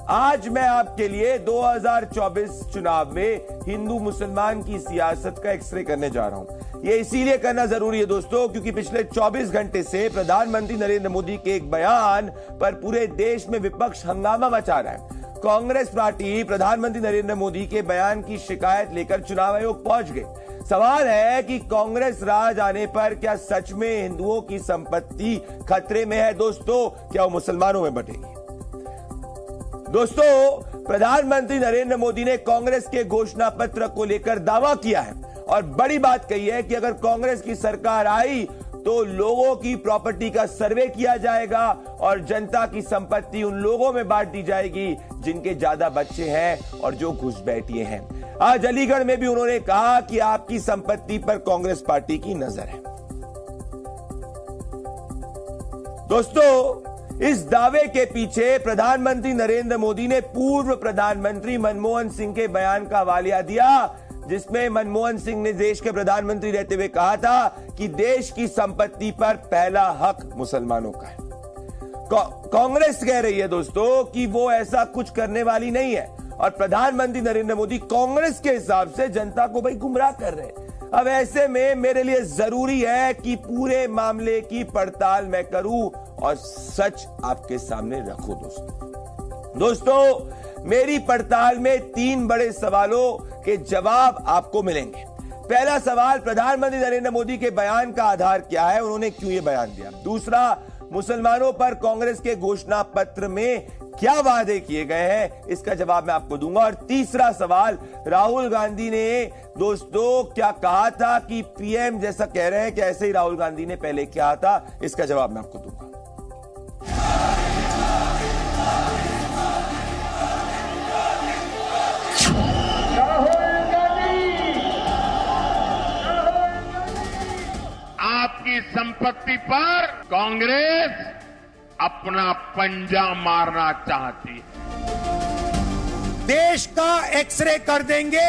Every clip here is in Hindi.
आज मैं आपके लिए 2024 चुनाव में हिंदू मुसलमान की सियासत का एक्सरे करने जा रहा हूं। ये इसीलिए करना जरूरी है दोस्तों, क्योंकि पिछले 24 घंटे से प्रधानमंत्री नरेंद्र मोदी के एक बयान पर पूरे देश में विपक्ष हंगामा मचा रहा है। कांग्रेस पार्टी प्रधानमंत्री नरेंद्र मोदी के बयान की शिकायत लेकर चुनाव आयोग पहुंच गई। सवाल है कि कांग्रेस राज आने पर क्या सच में हिंदुओं की संपत्ति खतरे में है दोस्तों? क्या वो मुसलमानों में बटेगी? दोस्तों, प्रधानमंत्री नरेंद्र मोदी ने कांग्रेस के घोषणा पत्र को लेकर दावा किया है और बड़ी बात कही है कि अगर कांग्रेस की सरकार आई तो लोगों की प्रॉपर्टी का सर्वे किया जाएगा और जनता की संपत्ति उन लोगों में बांट दी जाएगी जिनके ज्यादा बच्चे हैं और जो घुसपैठिए हैं। आज अलीगढ़ में भी उन्होंने कहा कि आपकी संपत्ति पर कांग्रेस पार्टी की नजर है। दोस्तों, इस दावे के पीछे प्रधानमंत्री नरेंद्र मोदी ने पूर्व प्रधानमंत्री मनमोहन सिंह के बयान का हवाला दिया, जिसमें मनमोहन सिंह ने देश के प्रधानमंत्री रहते हुए कहा था कि देश की संपत्ति पर पहला हक मुसलमानों का है। कांग्रेस कह रही है दोस्तों कि वो ऐसा कुछ करने वाली नहीं है और प्रधानमंत्री नरेंद्र मोदी कांग्रेस के हिसाब से जनता को भाई गुमराह कर रहे हैं। अब ऐसे में मेरे लिए जरूरी है कि पूरे मामले की पड़ताल मैं करूं और सच आपके सामने रखूं दोस्तों, मेरी पड़ताल में 3 बड़े सवालों के जवाब आपको मिलेंगे। पहला सवाल, प्रधानमंत्री नरेंद्र मोदी के बयान का आधार क्या है, उन्होंने क्यों ये बयान दिया। दूसरा, मुसलमानों पर कांग्रेस के घोषणा पत्र में क्या वादे किए गए हैं, इसका जवाब मैं आपको दूंगा। और तीसरा सवाल, राहुल गांधी ने दोस्तों क्या कहा था कि पीएम जैसा कह रहे हैं कि ऐसे ही राहुल गांधी ने पहले कहा था, इसका जवाब मैं आपको दूंगा। आपकी संपत्ति पर कांग्रेस अपना पंजा मारना चाहती है। देश का एक्सरे कर देंगे।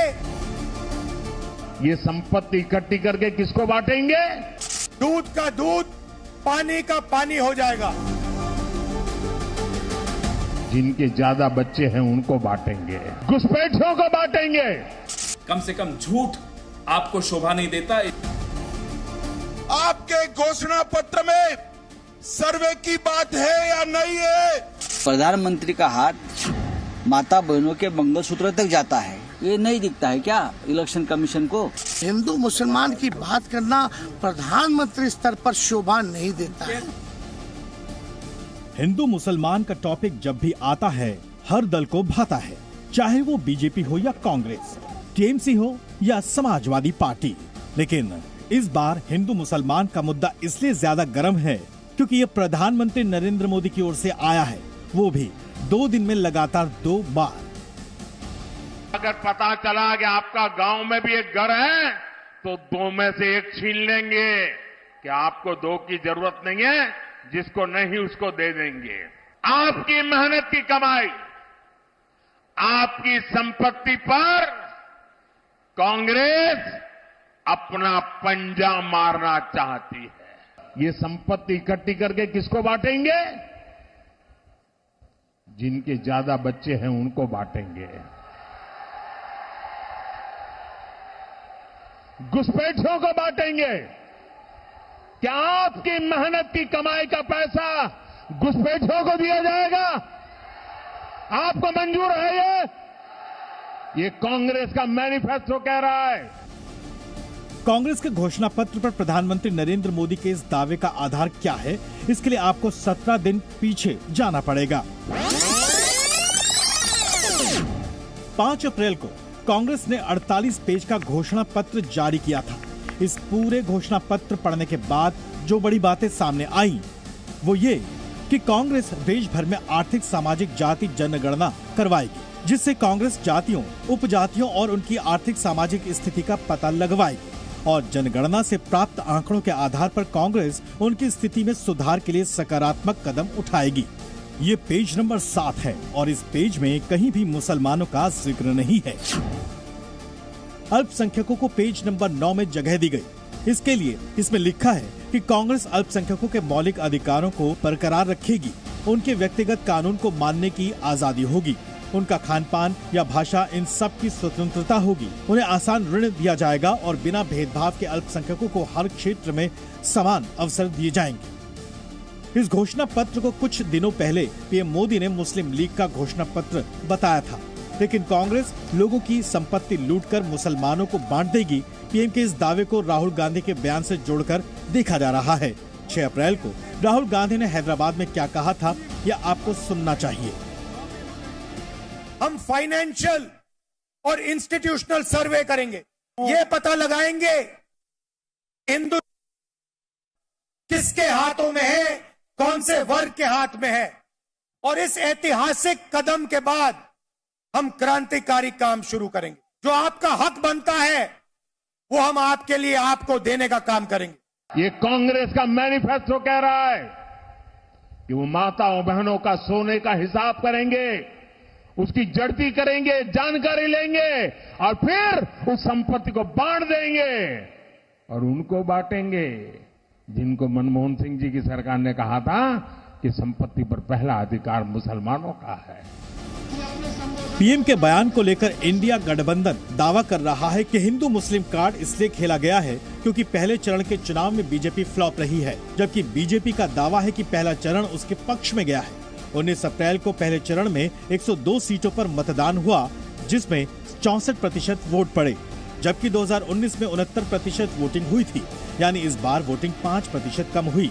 ये संपत्ति इकट्ठी करके किसको बांटेंगे? दूध का दूध, पानी का पानी हो जाएगा। जिनके ज्यादा बच्चे हैं उनको बांटेंगे, घुसपैठियों को बांटेंगे। कम से कम झूठ आपको शोभा नहीं देता। आपके घोषणा पत्र में सर्वे की बात है या नहीं है? प्रधानमंत्री का हाथ माता बहनों के मंगलसूत्र तक जाता है, ये नहीं दिखता है क्या इलेक्शन कमीशन को? हिंदू मुसलमान की बात करना प्रधानमंत्री स्तर पर शोभा नहीं देता है। हिंदू मुसलमान का टॉपिक जब भी आता है हर दल को भाता है, चाहे वो बीजेपी हो या कांग्रेस, टीएमसी हो या समाजवादी पार्टी। लेकिन इस बार हिंदू मुसलमान का मुद्दा इसलिए ज्यादा गर्म है क्योंकि ये प्रधानमंत्री नरेंद्र मोदी की ओर से आया है, वो भी 2 दिन में लगातार 2 बार। अगर पता चला कि आपका गांव में भी एक घर है तो 2 में से 1 छीन लेंगे कि आपको 2 की जरूरत नहीं है, जिसको नहीं उसको दे देंगे। आपकी मेहनत की कमाई, आपकी संपत्ति पर कांग्रेस अपना पंजा मारना चाहती है। ये संपत्ति इकट्ठी करके किसको बांटेंगे? जिनके ज्यादा बच्चे हैं उनको बांटेंगे, घुसपैठियों को बांटेंगे। क्या आपकी मेहनत की कमाई का पैसा घुसपैठियों को दिया जाएगा? आपको मंजूर है? ये कांग्रेस का मैनिफेस्टो कह रहा है। कांग्रेस के घोषणा पत्र पर प्रधानमंत्री नरेंद्र मोदी के इस दावे का आधार क्या है, इसके लिए आपको 17 दिन पीछे जाना पड़ेगा। 5 अप्रैल को कांग्रेस ने 48 पेज का घोषणा पत्र जारी किया था। इस पूरे घोषणा पत्र पढ़ने के बाद जो बड़ी बातें सामने आई वो ये कि कांग्रेस देश भर में आर्थिक सामाजिक जाति जनगणना करवाएगी, जिससे कांग्रेस जातियों, उपजातियों और उनकी आर्थिक सामाजिक स्थिति का पता लगवाएगी और जनगणना से प्राप्त आंकड़ों के आधार पर कांग्रेस उनकी स्थिति में सुधार के लिए सकारात्मक कदम उठाएगी। ये पेज नंबर 7 है और इस पेज में कहीं भी मुसलमानों का जिक्र नहीं है। अल्पसंख्यकों को पेज नंबर 9 में जगह दी गई। इसके लिए इसमें लिखा है कि कांग्रेस अल्पसंख्यकों के मौलिक अधिकारों को बरकरार रखेगी, उनके व्यक्तिगत कानून को मानने की आजादी होगी उनका खान पान या भाषा, इन सब की स्वतंत्रता होगी। उन्हें आसान ऋण दिया जाएगा और बिना भेदभाव के अल्पसंख्यकों को हर क्षेत्र में समान अवसर दिए जाएंगे। इस घोषणा पत्र को कुछ दिनों पहले पीएम मोदी ने मुस्लिम लीग का घोषणा पत्र बताया था, लेकिन कांग्रेस लोगों की संपत्ति लूटकर मुसलमानों को बांट देगी। पीएम के इस दावे को राहुल गांधी के बयान से जोड़कर देखा जा रहा है। 6 अप्रैल को राहुल गांधी ने हैदराबाद में क्या कहा था, यह आपको सुनना चाहिए। हम फाइनेंशियल और इंस्टीट्यूशनल सर्वे करेंगे, ये पता लगाएंगे हिंदू किसके हाथों में है, कौन से वर्ग के हाथ में है, और इस ऐतिहासिक कदम के बाद हम क्रांतिकारी काम शुरू करेंगे। जो आपका हक बनता है वो हम आपके लिए आपको देने का काम करेंगे। ये कांग्रेस का मैनिफेस्टो कह रहा है कि वो माताओं बहनों का सोने का हिसाब करेंगे, उसकी जड़ती करेंगे, जानकारी लेंगे और फिर उस संपत्ति को बांट देंगे और उनको बांटेंगे जिनको मनमोहन सिंह जी की सरकार ने कहा था कि संपत्ति पर पहला अधिकार मुसलमानों का है। पीएम के बयान को लेकर इंडिया गठबंधन दावा कर रहा है कि हिंदू मुस्लिम कार्ड इसलिए खेला गया है क्योंकि पहले चरण के चुनाव में बीजेपी फ्लॉप रही है, जबकि बीजेपी का दावा है कि पहला चरण उसके पक्ष में गया है। 19 अप्रैल को पहले चरण में 102 सीटों पर मतदान हुआ, जिसमें 64% वोट पड़े, जबकि 2019 में 69% वोटिंग हुई थी, यानी इस बार वोटिंग 5% कम हुई।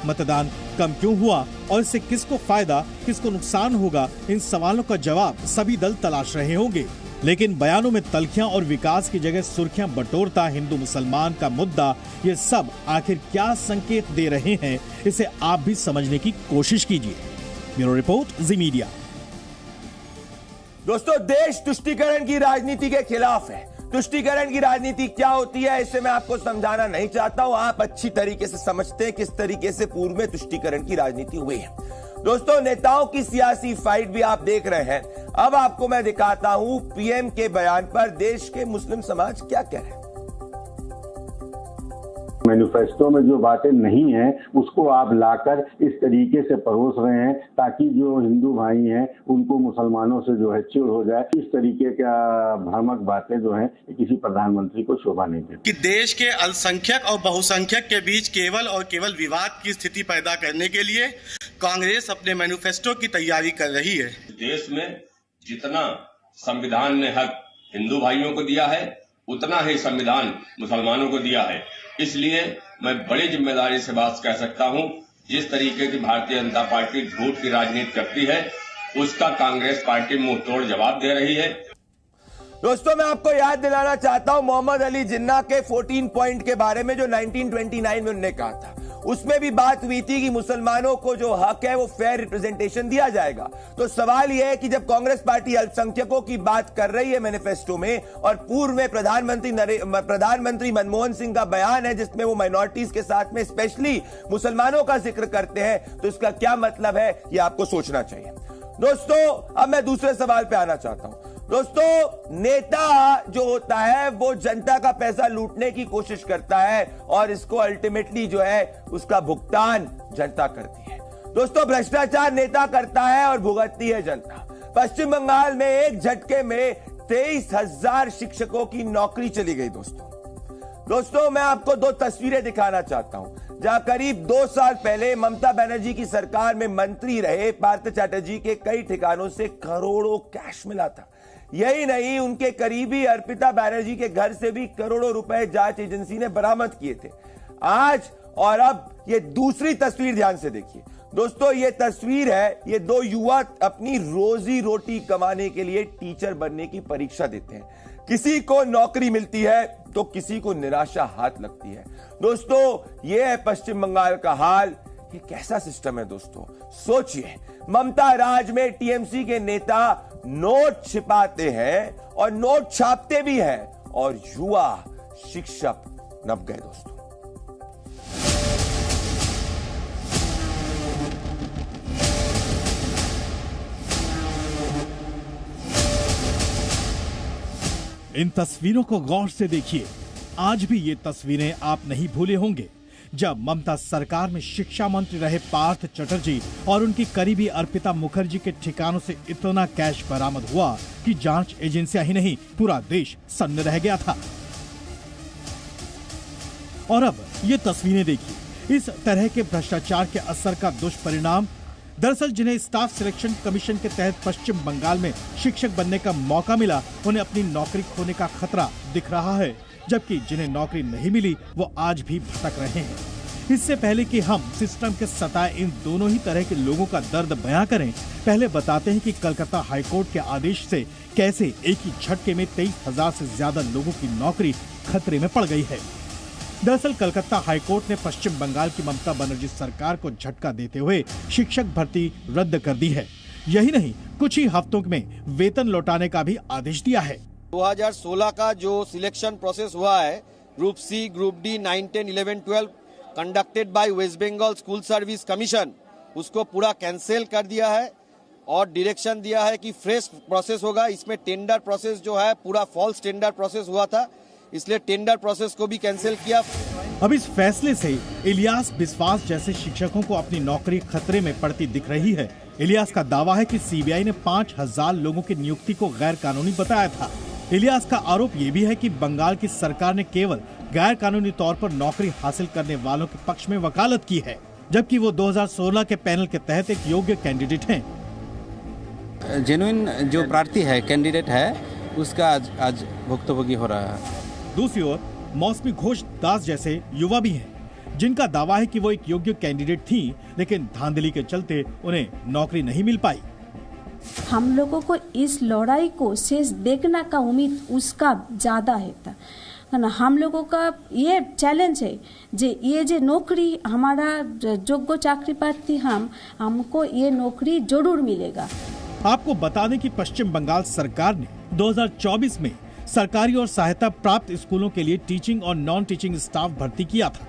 मतदान कम क्यों हुआ और इससे किसको फायदा, किसको नुकसान होगा, इन सवालों का जवाब सभी दल तलाश रहे होंगे। लेकिन बयानों में तलखियां और विकास की जगह सुर्खियां बटोरता हिंदू मुसलमान का मुद्दा, ये सब आखिर क्या संकेत दे रहे हैं, इसे आप भी समझने की कोशिश कीजिए। ब्यूरो रिपोर्ट, जी मीडिया। दोस्तों, देश तुष्टीकरण की राजनीति के खिलाफ है। तुष्टीकरण की राजनीति क्या होती है, इससे मैं आपको समझाना नहीं चाहता हूं। आप अच्छी तरीके से समझते हैं किस तरीके से पूर्व में तुष्टीकरण की राजनीति हुई है। दोस्तों, नेताओं की सियासी फाइट भी आप देख रहे हैं। अब आपको मैं दिखाता हूं पीएम के बयान पर देश के मुस्लिम समाज क्या कह रहे हैं। मैनिफेस्टो में जो बातें नहीं हैं उसको आप लाकर इस तरीके से परोस रहे हैं ताकि जो हिंदू भाई हैं उनको मुसलमानों से जो है चिढ़ हो जाए। इस तरीके का भ्रामक बातें जो हैं किसी प्रधानमंत्री को शोभा नहीं देती। कि देश के अल्पसंख्यक और बहुसंख्यक के बीच केवल और केवल विवाद की स्थिति पैदा करने के लिए कांग्रेस अपने मैनिफेस्टो की तैयारी कर रही है। देश में जितना संविधान ने हक हिंदू भाइयों को दिया है उतना ही संविधान मुसलमानों को दिया है। इसलिए मैं बड़ी जिम्मेदारी से बात कह सकता हूं, जिस तरीके की भारतीय जनता पार्टी झूठ की राजनीति करती है उसका कांग्रेस पार्टी मुंह तोड़ जवाब दे रही है। दोस्तों, मैं आपको याद दिलाना चाहता हूं मोहम्मद अली जिन्ना के 14 पॉइंट के बारे में जो 1929 में उन्होंने कहा था। उसमें भी बात हुई थी कि मुसलमानों को जो हक है वो फेयर रिप्रेजेंटेशन दिया जाएगा। तो सवाल यह है कि जब कांग्रेस पार्टी अल्पसंख्यकों की बात कर रही है मैनिफेस्टो में, और पूर्व में प्रधानमंत्री मनमोहन सिंह का बयान है जिसमें वो माइनॉरिटीज के साथ में स्पेशली मुसलमानों का जिक्र करते हैं, तो इसका क्या मतलब है ये आपको सोचना चाहिए। दोस्तों, अब मैं दूसरे सवाल पे आना चाहता हूं। दोस्तों, नेता जो होता है वो जनता का पैसा लूटने की कोशिश करता है और इसको अल्टीमेटली जो है उसका भुगतान जनता करती है। दोस्तों, भ्रष्टाचार नेता करता है और भुगतती है जनता। पश्चिम बंगाल में एक झटके में 23,000 शिक्षकों की नौकरी चली गई। दोस्तों, मैं आपको 2 तस्वीरें दिखाना चाहता हूं जहां करीब 2 साल पहले ममता बनर्जी की सरकार में मंत्री रहे पार्थ चैटर्जी के कई ठिकानों से करोड़ों कैश मिला था। यही नहीं, उनके करीबी अर्पिता बनर्जी के घर से भी करोड़ों रुपए जांच एजेंसी ने बरामद किए थे। आज और अब ये दूसरी तस्वीर ध्यान से देखिए। दोस्तों, ये तस्वीर है, ये 2 युवा अपनी रोजी रोटी कमाने के लिए टीचर बनने की परीक्षा देते हैं। किसी को नौकरी मिलती है तो किसी को निराशा हाथ लगती है। दोस्तों, ये है पश्चिम बंगाल का हाल। ये कैसा सिस्टम है दोस्तों, सोचिए। ममता राज में टीएमसी के नेता नोट छिपाते हैं और नोट छापते भी हैं और युवा शिक्षक नप गए। दोस्तों, इन तस्वीरों को गौर से देखिए। आज भी ये तस्वीरें आप नहीं भूले होंगे। जब ममता सरकार में शिक्षा मंत्री रहे पार्थ चटर्जी और उनकी करीबी अर्पिता मुखर्जी के ठिकानों से इतना कैश बरामद हुआ कि जांच एजेंसियां ही नहीं पूरा देश सन्न रह गया था। और अब ये तस्वीरें देखिए, इस तरह के भ्रष्टाचार के असर का दुष्परिणाम। दरअसल जिन्हें स्टाफ सिलेक्शन कमीशन के तहत पश्चिम बंगाल में शिक्षक बनने का मौका मिला, उन्हें अपनी नौकरी खोने का खतरा दिख रहा है, जबकि जिन्हें नौकरी नहीं मिली वो आज भी भटक रहे हैं। इससे पहले कि हम सिस्टम के सताए इन दोनों ही तरह के लोगों का दर्द बयां करें, पहले बताते हैं कि कलकत्ता हाईकोर्ट के आदेश से कैसे एक ही झटके में 23,000 से ज्यादा लोगों की नौकरी खतरे में पड़ गई है। दरअसल कलकत्ता हाईकोर्ट ने पश्चिम बंगाल की ममता बनर्जी सरकार को झटका देते हुए शिक्षक भर्ती रद्द कर दी है। यही नहीं, कुछ ही हफ्तों में वेतन लौटाने का भी आदेश दिया है। 2016 का जो सिलेक्शन प्रोसेस हुआ है, group C, group D, 9, 10, 11, 12 conducted by West Bengal school service commission, उसको पूरा कैंसिल कर दिया है और डायरेक्शन दिया है कि फ्रेश प्रोसेस होगा। इसमें टेंडर प्रोसेस जो है पूरा फॉल्स टेंडर प्रोसेस हुआ था, इसलिए टेंडर प्रोसेस को भी कैंसिल किया। अब इस फैसले से इलियास बिस्वास जैसे शिक्षकों को अपनी नौकरी खतरे में पड़ती दिख रही है। इलियास का दावा है कि सीबीआई ने 5,000 लोगों की नियुक्ति को गैर कानूनी बताया था। इलियास का आरोप ये भी है कि बंगाल की सरकार ने केवल गैर कानूनी तौर पर नौकरी हासिल करने वालों के पक्ष में वकालत की है, जबकि वो 2016 के पैनल के तहत एक योग्य कैंडिडेट हैं। जेन्युइन जो प्रार्थी है, कैंडिडेट है, उसका आज भुक्तभोगी हो रहा है। दूसरी ओर मौसमी घोष दास जैसे युवा भी हैं, जिनका दावा है कि वो एक योग्य कैंडिडेट थी, लेकिन धांधली के चलते उन्हें नौकरी नहीं मिल पाई। हम लोगों को इस लड़ाई को शेष देखने का उम्मीद उसका ज्यादा है ना। हम लोगों का ये चैलेंज है जे ये जे नौकरी हमारा योग्य चाकरी प्रार्थी हमको ये नौकरी जरूर मिलेगा। आपको बता दें कि पश्चिम बंगाल सरकार ने 2024 में सरकारी और सहायता प्राप्त स्कूलों के लिए टीचिंग और नॉन टीचिंग स्टाफ भर्ती किया था।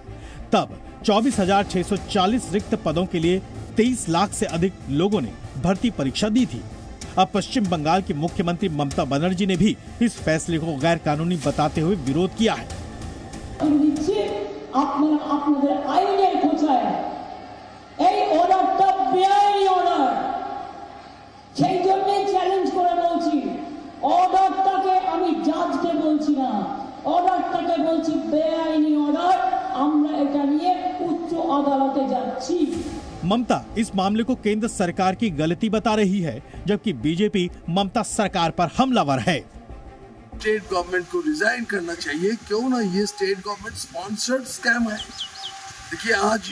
तब 24,640 रिक्त पदों के लिए 23 लाख से अधिक लोगों ने भर्ती परीक्षा दी थी। अब पश्चिम बंगाल की मुख्यमंत्री ममता बनर्जी ने भी इस फैसले को गैर कानूनी बताते हुए विरोध किया है। অর্ডারটাকে আমি জাজকে বলছি না, অর্ডারটাকে বলছি বেআইনি অর্ডার। আমরা এটা নিয়ে উচ্চ আদালতে যাচ্ছি। ममता इस मामले को केंद्र सरकार की गलती बता रही है, जबकि बीजेपी ममता सरकार पर हमलावर है। स्टेट गवर्नमेंट को रिजाइन करना चाहिए, क्यों ना, ये स्टेट गवर्नमेंट स्पॉन्सर्ड स्कैम है। देखिए आज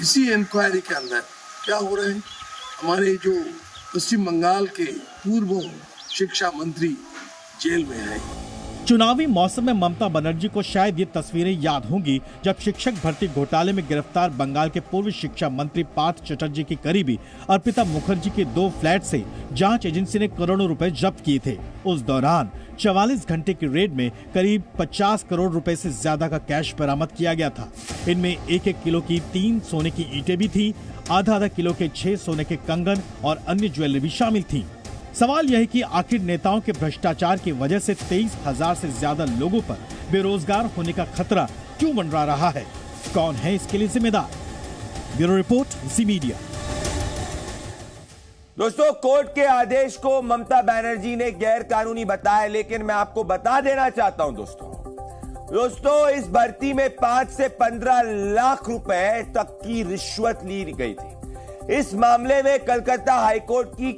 इसी इंक्वायरी के अंदर क्या हो रहा है, हमारे जो पश्चिम बंगाल के पूर्व शिक्षा मंत्री जेल में है। चुनावी मौसम में ममता बनर्जी को शायद ये तस्वीरें याद होंगी, जब शिक्षक भर्ती घोटाले में गिरफ्तार बंगाल के पूर्व शिक्षा मंत्री पार्थ चटर्जी की करीबी अर्पिता मुखर्जी के 2 फ्लैट से जांच एजेंसी ने करोड़ों रुपए जब्त किए थे। उस दौरान 44 घंटे की रेड में करीब 50 करोड़ रुपए से ज्यादा का कैश बरामद किया गया था। इनमें 1-1 किलो की 3 सोने की ईंटें भी थी, आधा किलो के 6 सोने के कंगन और अन्य ज्वेलरी भी शामिल थी। सवाल यह है कि आखिर नेताओं के भ्रष्टाचार की वजह से 23,000 से ज्यादा लोगों पर बेरोजगार होने का खतरा क्यों मंडरा रहा है? कौन है इसके लिए जिम्मेदार? ब्यूरो रिपोर्ट, जी मीडिया। दोस्तों, कोर्ट के आदेश को ममता बनर्जी ने गैर कानूनी बताया, लेकिन मैं आपको बता देना चाहता हूं दोस्तों, इस भर्ती में 5 से 15 लाख रुपए तक की रिश्वत ली गई थी। इस मामले में कलकत्ता हाईकोर्ट की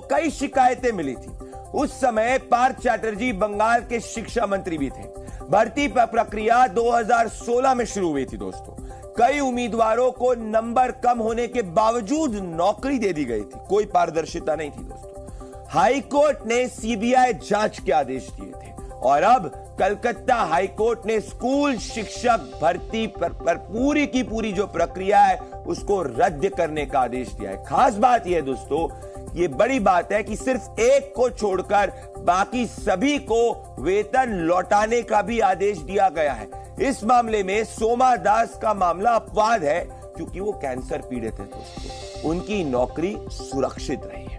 कई शिकायतें मिली थी। उस समय पार्थ चैटर्जी बंगाल के शिक्षा मंत्री भी थे। भर्ती प्रक्रिया 2016 में शुरू हुई थी दोस्तों। कई उम्मीदवारों को नंबर कम होने के बावजूद नौकरी दे दी गई थी, कोई पारदर्शिता नहीं थी दोस्तों। हाईकोर्ट ने सीबीआई जांच के आदेश दिए थे और अब कलकत्ता हाईकोर्ट ने स्कूल शिक्षक भर्ती पर पूरी की पूरी जो प्रक्रिया है उसको रद्द करने का आदेश दिया है। खास बात यह दोस्तों, ये बड़ी बात है कि सिर्फ एक को छोड़कर बाकी सभी को वेतन लौटाने का भी आदेश दिया गया है। इस मामले में सोमा दास का मामला अपवाद है, क्योंकि वो कैंसर पीड़ित है दोस्तों। उनकी नौकरी सुरक्षित रही है।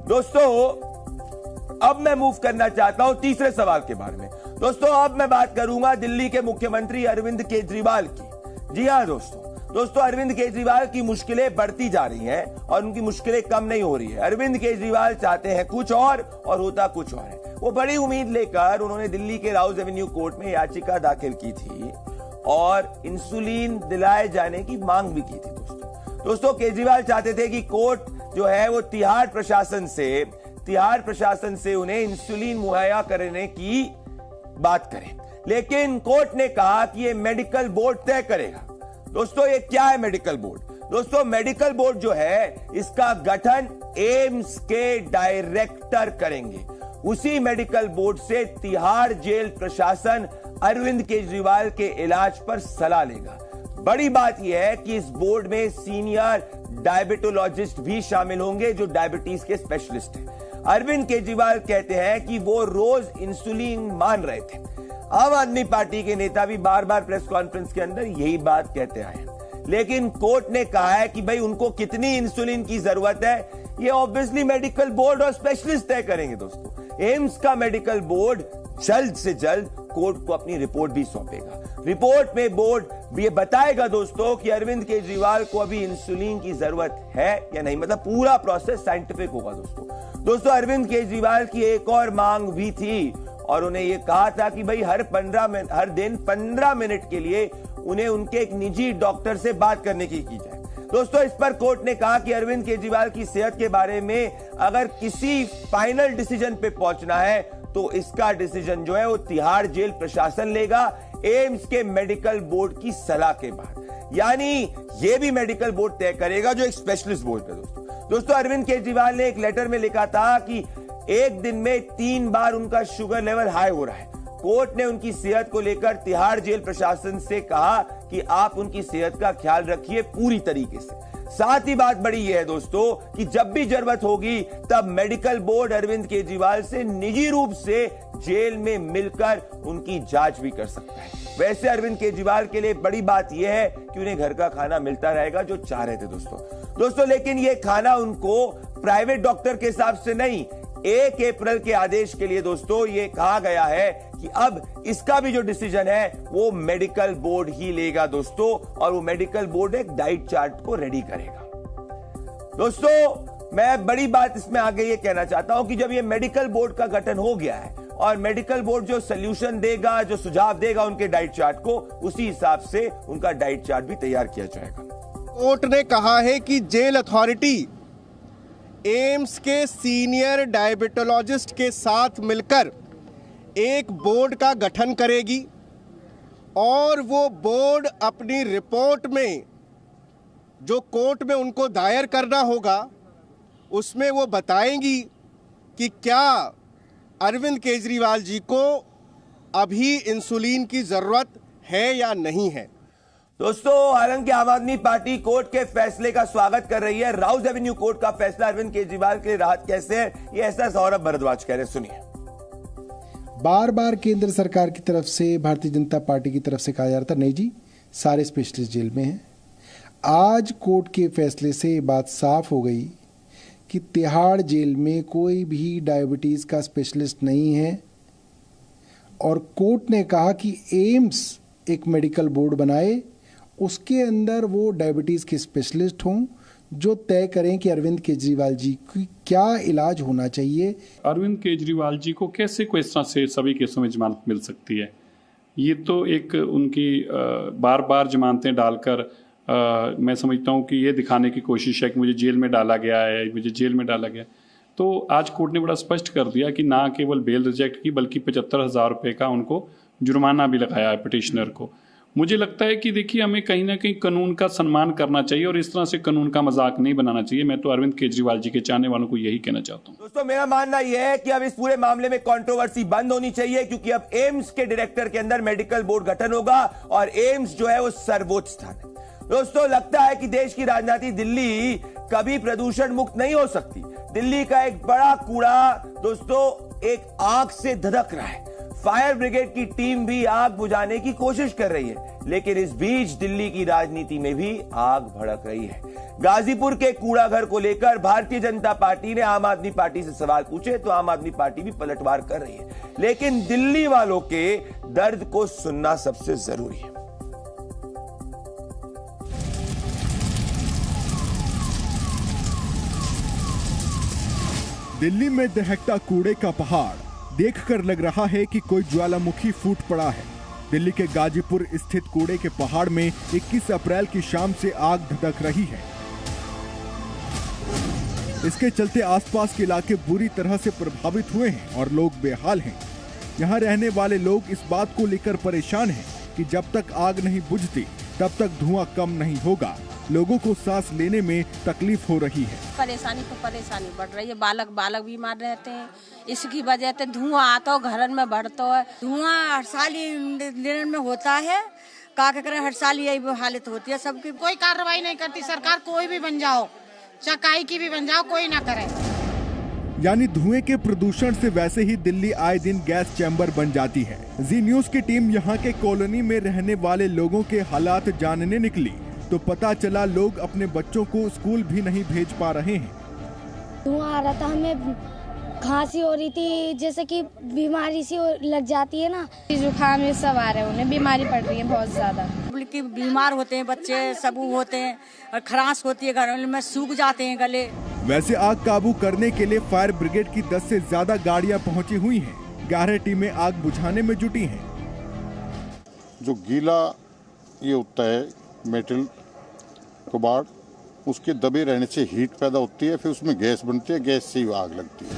दोस्तों, अब मैं मूव करना चाहता हूं तीसरे सवाल के बारे में। दोस्तों अब मैं बात करूंगा दिल्ली के मुख्यमंत्री अरविंद केजरीवाल की। जी हाँ दोस्तों अरविंद केजरीवाल की मुश्किलें बढ़ती जा रही हैं और उनकी मुश्किलें कम नहीं हो रही है। अरविंद केजरीवाल चाहते हैं कुछ और होता कुछ और है। वो बड़ी उम्मीद लेकर उन्होंने दिल्ली के राउज एवेन्यू कोर्ट में याचिका दाखिल की थी और इंसुलिन दिलाए जाने की मांग भी की थी। दोस्तों केजरीवाल चाहते थे कि कोर्ट जो है वो तिहाड़ प्रशासन से उन्हें इंसुलिन मुहैया करने की बात करे, लेकिन कोर्ट ने कहा कि ये मेडिकल बोर्ड तय करेगा। दोस्तों ये क्या है मेडिकल बोर्ड? दोस्तों मेडिकल बोर्ड जो है इसका गठन एम्स के डायरेक्टर करेंगे। उसी मेडिकल बोर्ड से तिहाड़ जेल प्रशासन अरविंद केजरीवाल के इलाज पर सलाह लेगा। बड़ी बात यह है कि इस बोर्ड में सीनियर डायबिटोलॉजिस्ट भी शामिल होंगे जो डायबिटीज के स्पेशलिस्ट हैं। अरविंद केजरीवाल कहते हैं कि वो रोज इंसुलिन मान रहे थे। आम आदमी पार्टी के नेता भी बार बार प्रेस कॉन्फ्रेंस के अंदर यही बात कहते आए हैं, लेकिन कोर्ट ने कहा है कि भाई उनको कितनी इंसुलिन की जरूरत है ये ऑब्वियसली मेडिकल बोर्ड और स्पेशलिस्ट तय करेंगे। दोस्तों एम्स का मेडिकल बोर्ड जल्द से जल्द कोर्ट को अपनी रिपोर्ट भी सौंपेगा। रिपोर्ट में बोर्ड ये बताएगा दोस्तों कि अरविंद केजरीवाल को अभी इंसुलिन की जरूरत है या नहीं, मतलब पूरा प्रोसेस साइंटिफिक होगा। दोस्तों अरविंद केजरीवाल की एक और मांग भी थी और उन्हें यह कहा था कि भाई हर दिन 15 मिनट के लिए उन्हें उनके एक निजी डॉक्टर से बात करने की जाए। दोस्तों इस पर कोर्ट ने कहा कि अरविंद केजरीवाल की सेहत के बारे में अगर किसी फाइनल डिसीजन पे पहुंचना है तो इसका डिसीजन जो है वो तिहाड़ जेल प्रशासन लेगा एम्स के मेडिकल बोर्ड की सलाह के बाद। यानी ये भी मेडिकल बोर्ड तय करेगा जो एक स्पेशलिस्ट बोर्ड है। दोस्तों अरविंद केजरीवाल ने एक लेटर में लिखा था कि एक दिन में 3 बार उनका शुगर लेवल हाई हो रहा है। कोर्ट ने उनकी सेहत को लेकर तिहाड़ जेल प्रशासन से कहा कि आप उनकी सेहत का ख्याल रखिए पूरी तरीके से। साथ ही बात बड़ी यह है दोस्तों कि जब भी जरूरत होगी तब मेडिकल बोर्ड अरविंद केजरीवाल से निजी रूप से जेल में मिलकर उनकी जांच भी कर सकता है। वैसे अरविंद केजरीवाल के लिए बड़ी बात यह है कि उन्हें घर का खाना मिलता रहेगा जो चाह रहे थे दोस्तों, लेकिन यह खाना उनको प्राइवेट डॉक्टर के हिसाब से नहीं, 1 अप्रैल के आदेश के लिए दोस्तों ये कहा गया है कि अब इसका भी जो डिसीजन है वो मेडिकल बोर्ड ही लेगा दोस्तों, और वो मेडिकल बोर्ड एक डाइट चार्ट को रेडी करेगा। दोस्तों मैं बड़ी बात इसमें आगे ये कहना चाहता हूं कि जब ये मेडिकल बोर्ड का गठन हो गया है और मेडिकल बोर्ड जो सोल्यूशन देगा, जो सुझाव देगा उनके डाइट चार्ट को, उसी हिसाब से उनका डाइट चार्ट भी तैयार किया जाएगा। कोर्ट ने कहा है कि जेल अथॉरिटी एम्स के सीनियर डायबिटोलॉजिस्ट के साथ मिलकर एक बोर्ड का गठन करेगी और वो बोर्ड अपनी रिपोर्ट में जो कोर्ट में उनको दायर करना होगा उसमें वो बताएंगी कि क्या अरविंद केजरीवाल जी को अभी इंसुलिन की जरूरत है या नहीं है। दोस्तों हालांकि आम आदमी पार्टी कोर्ट के फैसले का स्वागत कर रही है। राउज एवेन्यू कोर्ट का फैसला अरविंद केजरीवाल के लिए राहत कैसे है, ये ऐसा सौरभ भारद्वाज कह रहे हैं, सुनिए। बार बार केंद्र सरकार की तरफ से, भारतीय जनता पार्टी की तरफ से कहा जा रहा था नहीं जी सारे स्पेशलिस्ट जेल में हैं। आज कोर्ट के फैसले से ये बात साफ हो गई कि तिहाड़ जेल में कोई भी डायबिटीज का स्पेशलिस्ट नहीं है और कोर्ट ने कहा कि एम्स एक मेडिकल बोर्ड बनाए, उसके अंदर वो डायबिटीज के स्पेशलिस्ट हों जो तय करें कि अरविंद केजरीवाल जी की क्या इलाज होना चाहिए। अरविंद केजरीवाल जी को कैसे कोई इस तरह से सभी केसों में जमानत मिल सकती है? ये तो एक उनकी बार बार जमानतें डालकर मैं समझता हूँ कि ये दिखाने की कोशिश है कि मुझे जेल में डाला गया है, मुझे जेल में डाला गया। तो आज कोर्ट ने बड़ा स्पष्ट कर दिया कि ना केवल बेल रिजेक्ट की बल्कि 75,000 रुपये का उनको जुर्माना भी लगाया है पिटिशनर को। मुझे लगता है कि देखिए हमें कहीं ना कहीं कानून का सम्मान करना चाहिए और इस तरह से कानून का मजाक नहीं बनाना चाहिए। मैं तो अरविंद केजरीवाल जी के चाहने वालों को यही कहना चाहता हूं। दोस्तों मेरा मानना यह है कि अब इस पूरे मामले में कंट्रोवर्सी बंद होनी चाहिए, क्योंकि अब एम्स के डायरेक्टर के अंदर मेडिकल बोर्ड गठन होगा और एम्स जो है वो सर्वोच्च स्थान है। दोस्तों लगता है कि देश की राजधानी दिल्ली कभी प्रदूषण मुक्त नहीं हो सकती। दिल्ली का एक बड़ा कूड़ा दोस्तों एक आग से धधक रहा है। फायर ब्रिगेड की टीम भी आग बुझाने की कोशिश कर रही है, लेकिन इस बीच दिल्ली की राजनीति में भी आग भड़क रही है। गाजीपुर के कूड़ा घर को लेकर भारतीय जनता पार्टी ने आम आदमी पार्टी से सवाल पूछे तो आम आदमी पार्टी भी पलटवार कर रही है, लेकिन दिल्ली वालों के दर्द को सुनना सबसे जरूरी है। दिल्ली में दहकता कूड़े का पहाड़ देखकर लग रहा है कि कोई ज्वालामुखी फूट पड़ा है। दिल्ली के गाजीपुर स्थित कूड़े के पहाड़ में 21 अप्रैल की शाम से आग धधक रही है। इसके चलते आसपास के इलाके बुरी तरह से प्रभावित हुए हैं और लोग बेहाल हैं। यहाँ रहने वाले लोग इस बात को लेकर परेशान हैं कि जब तक आग नहीं बुझती तब तक धुआं कम नहीं होगा। लोगों को सांस लेने में तकलीफ हो रही है। परेशानी बढ़ रही है। बालक बीमार रहते हैं, इसकी वजह से धुआं आता है, घर में बढ़ता है। धुआं हर साल दिन में होता है, क्या करें, हर साल यही हालत होती है सबकी। कोई कार्रवाई नहीं करती सरकार, कोई भी बन जाओ, चकाई की भी बन जाओ, कोई ना करे। यानी धुएं के प्रदूषण से वैसे ही दिल्ली आए दिन गैस चैम्बर बन जाती है। जी न्यूज की टीम यहाँ के कॉलोनी में रहने वाले लोगों के हालात जानने निकली तो पता चला लोग अपने बच्चों को स्कूल भी नहीं भेज पा रहे हैं। धुआं आ रहा था, हमें खांसी हो रही थी, जैसे कि बीमारी सी लग जाती है ना, जुकाम ये सब आ रहे हैं, उन्हें बीमारी पड़ रही है बहुत ज्यादा। बीमार होते हैं बच्चे, सब होते हैं और खराश होती है, घर में सूख जाते हैं गले। वैसे आग काबू करने के लिए फायर ब्रिगेड की 10 से ज्यादा गाड़ियां पहुंची हुई हैं। 11 टीमें आग बुझाने में जुटी हैं। जो गीला ये होता है मेटल कबाड़, उसके दबे रहने से हीट पैदा होती है, फिर उसमें गैस बनती है, गैस से ही आग लगती है।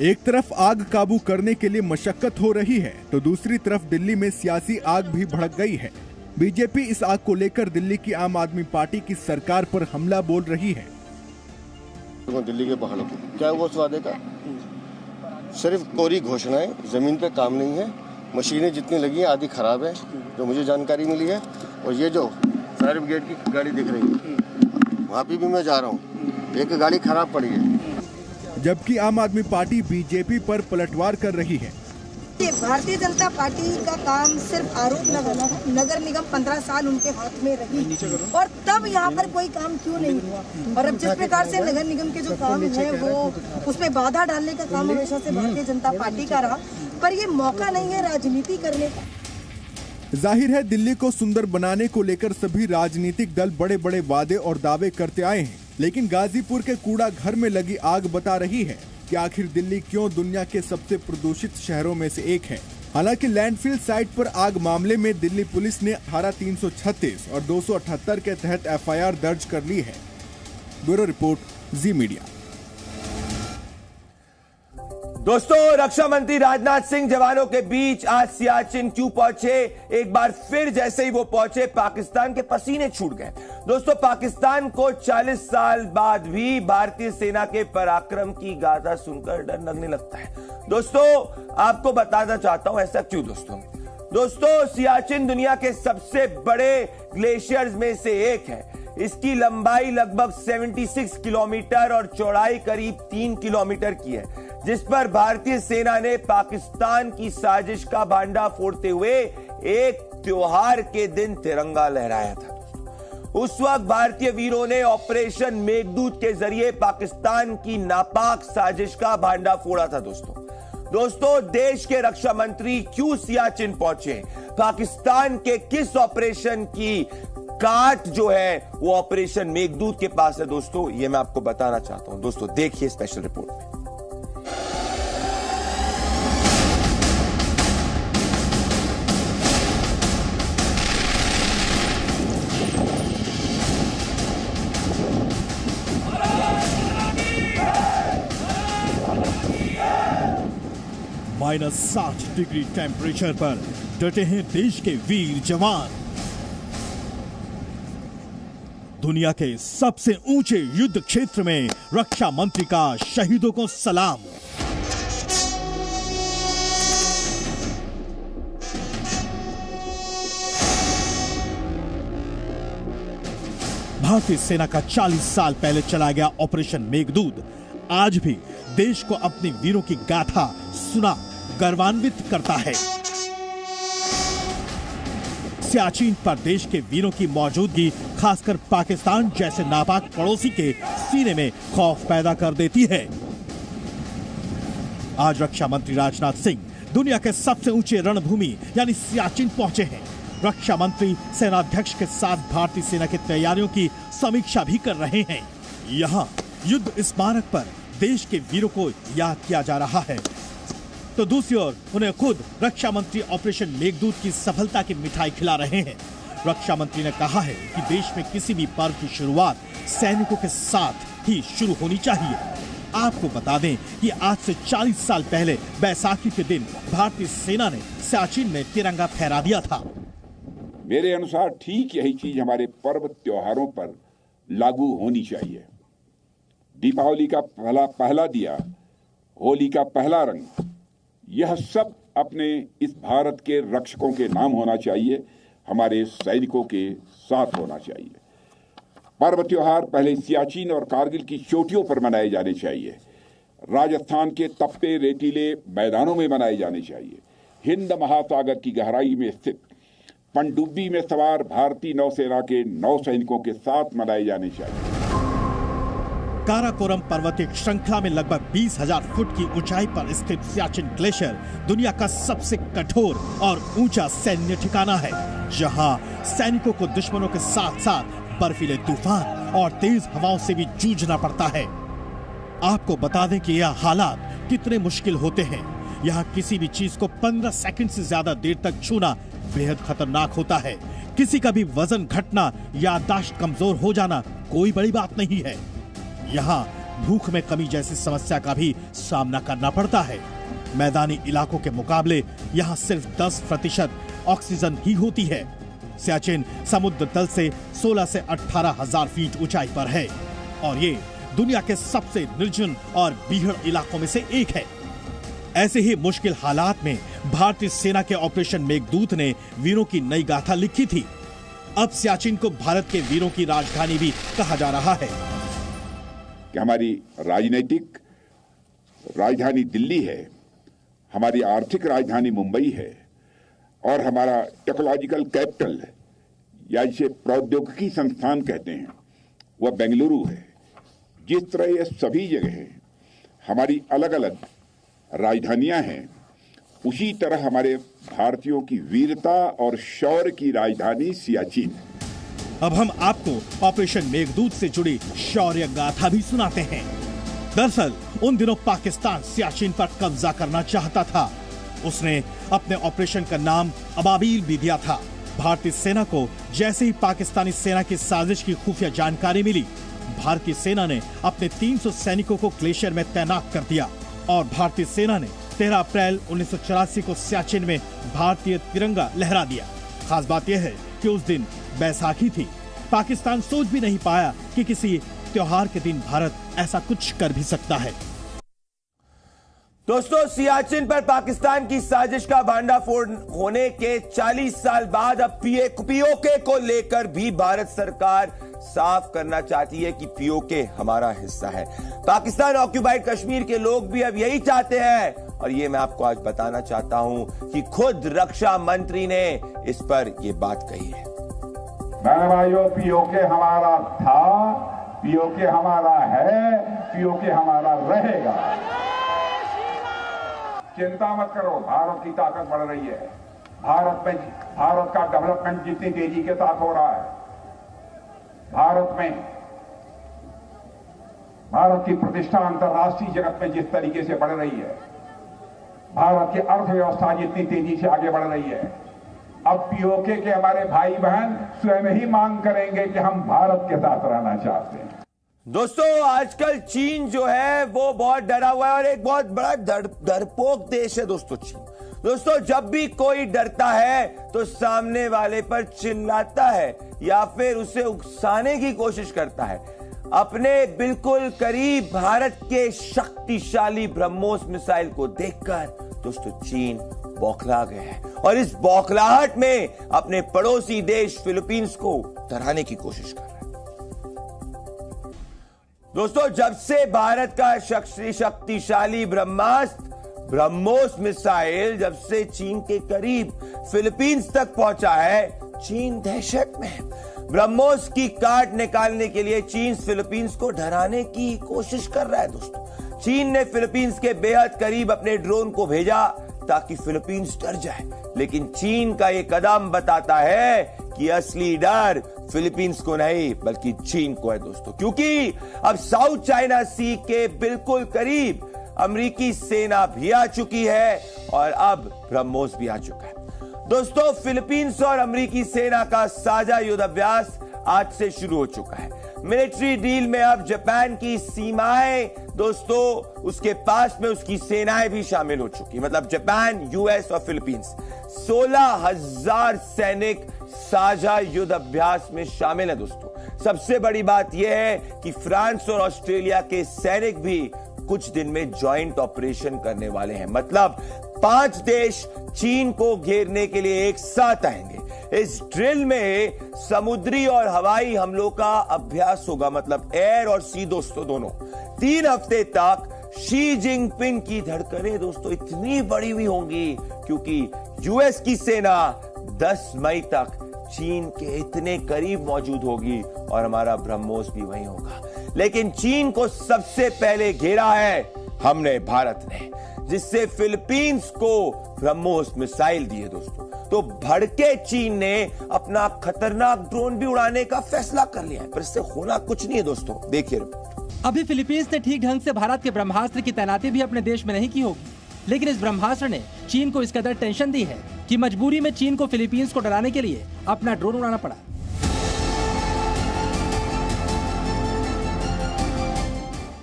एक तरफ आग काबू करने के लिए मशक्कत हो रही है तो दूसरी तरफ दिल्ली में सियासी आग भी भड़क गई है। बीजेपी इस आग को लेकर दिल्ली की आम आदमी पार्टी की सरकार पर हमला बोल रही है। दिल्ली के पहाड़ों को क्या हुआ उस वादे का? सिर्फ कोरी घोषणाएं, जमीन पे काम नहीं है। मशीनें जितनी लगी हैं आधी खराब है, जो मुझे जानकारी मिली है। और ये जो फायर ब्रिगेड की गाड़ी दिख रही है, वहाँ पे भी मैं जा रहा हूँ, एक गाड़ी खराब पड़ी है। जबकि आम आदमी पार्टी बीजेपी पर पलटवार कर रही है। भारतीय जनता पार्टी का काम सिर्फ आरोप लगाना है। नगर निगम 15 साल उनके हाथ में रही और तब यहाँ पर कोई काम क्यों नहीं हुआ? और अब जिस प्रकार से नगर निगम के जो काम है वो उसमें बाधा डालने का काम हमेशा से भारतीय जनता पार्टी का रहा, पर ये मौका नहीं है राजनीति करने का। जाहिर है दिल्ली को सुंदर बनाने को लेकर सभी राजनीतिक दल बड़े बड़े वादे और दावे करते आए हैं, लेकिन गाजीपुर के कूड़ा घर में लगी आग बता रही है कि आखिर दिल्ली क्यों दुनिया के सबसे प्रदूषित शहरों में से एक है। हालांकि लैंडफिल साइट पर आग मामले में दिल्ली पुलिस ने धारा 336 और 278 के तहत एफआईआर दर्ज कर ली है। ब्यूरो रिपोर्ट, जी मीडिया। दोस्तों, रक्षा मंत्री राजनाथ सिंह जवानों के बीच आज सियाचिन क्यों पहुंचे? एक बार फिर जैसे ही वो पहुंचे पाकिस्तान के पसीने छूट गए। दोस्तों, पाकिस्तान को 40 साल बाद भी भारतीय सेना के पराक्रम की गाथा सुनकर डर लगने लगता है। दोस्तों, आपको बताना चाहता हूं ऐसा क्यों। दोस्तों, सियाचिन दुनिया के सबसे बड़े ग्लेशियर्स में से एक है। इसकी लंबाई लगभग 76 किलोमीटर और चौड़ाई करीब 3 किलोमीटर की है, जिस पर भारतीय सेना ने पाकिस्तान की साजिश का भांडा फोड़ते हुए एक त्योहार के दिन तिरंगा लहराया था। उस वक्त भारतीय वीरों ने ऑपरेशन मेघदूत के जरिए पाकिस्तान की नापाक साजिश का भांडा फोड़ा था। दोस्तों, देश के रक्षा मंत्री क्यों सियाचिन पहुंचे? पाकिस्तान के किस ऑपरेशन की काट जो है वो ऑपरेशन मेघदूत के पास है? दोस्तों, ये मैं आपको बताना चाहता हूं। दोस्तों, देखिए स्पेशल रिपोर्ट में। -60 डिग्री टेम्परेचर पर डटे हैं देश के वीर जवान। दुनिया के सबसे ऊंचे युद्ध क्षेत्र में रक्षा मंत्री का शहीदों को सलाम। भारतीय सेना का 40 साल पहले चला गया ऑपरेशन मेघदूत आज भी देश को अपने वीरों की गाथा सुना गर्वान्वित करता है। सियाचिन पर देश के वीरों की मौजूदगी खासकर पाकिस्तान जैसे नापाक पड़ोसी के सीने में खौफ पैदा कर देती है। आज रक्षा मंत्री राजनाथ सिंह दुनिया के सबसे ऊंचे रणभूमि यानी सियाचिन पहुंचे हैं। रक्षा मंत्री सेनाध्यक्ष के साथ भारतीय सेना की तैयारियों की समीक्षा भी कर रहे हैं। यहाँ युद्ध स्मारक पर देश के वीरों को याद किया जा रहा है, तो दूसरी ओर उन्हें खुद रक्षा मंत्री ऑपरेशन मेघदूत की सफलता की मिठाई खिला रहे हैं। रक्षा मंत्री ने कहा है कि देश में किसी भी पर्व की शुरुआत सैनिकों के साथ ही शुरू होनी चाहिए। आपको बता दें कि आज से 40 साल पहले बैसाखी के दिन भारतीय सेना ने सियाचिन में तिरंगा फहरा दिया था। मेरे अनुसार ठीक यही चीज हमारे पर्व त्योहारों पर लागू होनी चाहिए। दीपावली का पहला दिया, होली का पहला रंग, यह सब अपने इस भारत के रक्षकों के नाम होना चाहिए, हमारे सैनिकों के साथ होना चाहिए। पर्व त्योहार पहले सियाचिन और कारगिल की चोटियों पर मनाए जाने चाहिए, राजस्थान के तपते रेतीले मैदानों में मनाए जाने चाहिए, हिंद महासागर की गहराई में स्थित पनडुब्बी में सवार भारतीय नौसेना के नौसैनिकों के साथ मनाए जाने चाहिए। काराकोरम पर्वतीय श्रृंखला में लगभग 20,000 फुट की ऊंचाई पर स्थित सियाचिन ग्लेशियर दुनिया का सबसे कठोर और ऊंचा सैन्य ठिकाना है, जहां सैनिकों को दुश्मनों के साथ साथ बर्फीले तूफान और तेज हवाओं से भी जूझना पड़ता है। आपको बता दें कि यह हालात कितने मुश्किल होते हैं। यहाँ किसी भी चीज को 15 सेकंड से ज्यादा देर तक छूना बेहद खतरनाक होता है। किसी का भी वजन घटना, याददाश्त कमजोर हो जाना कोई बड़ी बात नहीं है। यहाँ भूख में कमी जैसी समस्या का भी सामना करना पड़ता है। मैदानी इलाकों के मुकाबले यहाँ सिर्फ 10% ऑक्सीजन ही होती है। सियाचिन समुद्र तल से 16 से 18,000 फीट ऊंचाई पर है और ये दुनिया के सबसे निर्जन और बीहड़ इलाकों में से एक है। ऐसे ही मुश्किल हालात में भारतीय सेना के ऑपरेशन मेघदूत ने वीरों की नई गाथा लिखी थी। अब सियाचिन को भारत के वीरों की राजधानी भी कहा जा रहा है। कि हमारी राजनीतिक राजधानी दिल्ली है, हमारी आर्थिक राजधानी मुंबई है और हमारा टेक्नोलॉजिकल कैपिटल या जिसे प्रौद्योगिकी संस्थान कहते हैं वह बेंगलुरु है। जिस तरह ये सभी जगह हमारी अलग अलग राजधानियां हैं, उसी तरह हमारे भारतीयों की वीरता और शौर्य की राजधानी सियाचिन है। अब हम आपको ऑपरेशन मेघदूत से जुड़ी शौर्य गाथा भी सुनाते हैं। दरअसल उन दिनों पाकिस्तान सियाचिन पर कब्जा करना चाहता था। उसने अपने ऑपरेशन का नाम अबाबील भी दिया था। भारतीय सेना को जैसे ही पाकिस्तानी सेना की साजिश की खुफिया जानकारी मिली, भारतीय सेना ने अपने 300 सैनिकों को ग्लेशियर में तैनात कर दिया और भारतीय सेना ने 13 अप्रैल 1984 को सियाचिन में भारतीय तिरंगा लहरा दिया। खास बात यह है कि उस दिन बैसाखी थी। पाकिस्तान सोच भी नहीं पाया कि किसी त्योहार के दिन भारत ऐसा कुछ कर भी सकता है। दोस्तों, सियाचिन पर पाकिस्तान की साजिश का भांडाफोड़ होने के 40 साल बाद अब पीओके को लेकर भी भारत सरकार साफ करना चाहती है कि पीओके हमारा हिस्सा है। पाकिस्तान ऑक्यूपाइड कश्मीर के लोग भी अब यही चाहते हैं और ये मैं आपको आज बताना चाहता हूं कि खुद रक्षा मंत्री ने इस पर यह बात कही है। भाइयों, पीओके हमारा था, पीओके हमारा है, पीओके हमारा रहेगा। चिंता मत करो, भारत की ताकत बढ़ रही है। भारत का डेवलपमेंट जितनी तेजी के साथ हो रहा है, भारत की प्रतिष्ठा अंतर्राष्ट्रीय जगत में जिस तरीके से बढ़ रही है, भारत की अर्थव्यवस्था जितनी तेजी से आगे बढ़ रही है, अब पीओके के हमारे भाई बहन स्वयं ही मांग करेंगे कि हम भारत के साथ रहना चाहते हैं। दोस्तों, आजकल चीन जो है वो बहुत डरा हुआ है और एक बहुत बड़ा डरपोक देश है दोस्तों चीन। दोस्तों, जब भी कोई डरता है तो सामने वाले पर चिल्लाता है या फिर उसे उकसाने की कोशिश करता है। अपने बिल्कुल करीब भारत के शक्तिशाली ब्रह्मोस मिसाइल को देखकर दोस्तों चीन बौखला गया है और इस बौखलाहट में अपने पड़ोसी देश फिलीपींस को डराने की कोशिश कर रहा है। दोस्तों, जब से भारत का शक्तिशाली ब्रह्मास्त्र ब्रह्मोस मिसाइल जब से चीन के करीब फिलीपींस तक पहुंचा है, चीन दहशत में है। ब्रह्मोस की काट निकालने के लिए चीन फिलीपींस को डराने की कोशिश कर रहा है दोस्तों। चीन ने फिलीपींस के बेहद करीब अपने ड्रोन को भेजा ताकि फिलीपींस डर जाए, लेकिन चीन का यह कदम बताता है कि असली डर फिलीपींस को नहीं बल्कि चीन को है दोस्तों, क्योंकि अब साउथ चाइना सी के बिल्कुल करीब अमेरिकी सेना भी आ चुकी है और अब ब्रह्मोस भी आ चुका है दोस्तों। फिलीपींस और अमेरिकी सेना का साझा युद्धाभ्यास आज से शुरू हो चुका है। मिलिट्री डील में अब जापान की सीमाएं दोस्तों, उसके पास में उसकी सेनाएं भी शामिल हो चुकी, मतलब जापान, यूएस और फिलीपींस 16,000 सैनिक साझा युद्ध अभ्यास में शामिल है दोस्तों। सबसे बड़ी बात यह है कि फ्रांस और ऑस्ट्रेलिया के सैनिक भी कुछ दिन में ज्वाइंट ऑपरेशन करने वाले हैं, मतलब 5 देश चीन को घेरने के लिए एक साथ आएंगे। इस ड्रिल में समुद्री और हवाई हमलों का अभ्यास होगा, मतलब एयर और सी दोस्तों दोनों। 3 हफ्ते तक शी जिनपिंग की धड़कनें दोस्तों इतनी बढ़ी हुई होंगी क्योंकि यूएस की सेना 10 मई तक चीन के इतने करीब मौजूद होगी और हमारा ब्रह्मोस भी वहीं होगा। लेकिन चीन को सबसे पहले घेरा है हमने, भारत ने, जिससे फिलीपींस को ब्रह्मोस मिसाइल दिए दोस्तों। तो भड़के चीन ने अपना खतरनाक ड्रोन भी उड़ाने का फैसला कर लिया है, पर इससे होना कुछ नहीं है दोस्तों। देखिए, अभी फिलीपींस ने ठीक ढंग से भारत के ब्रह्मास्त्र की तैनाती भी अपने देश में नहीं की होगी, लेकिन इस ब्रह्मास्त्र ने चीन को इस कदर टेंशन दी है कि मजबूरी में चीन को फिलीपींस को डराने के लिए अपना ड्रोन उड़ाना पड़ा।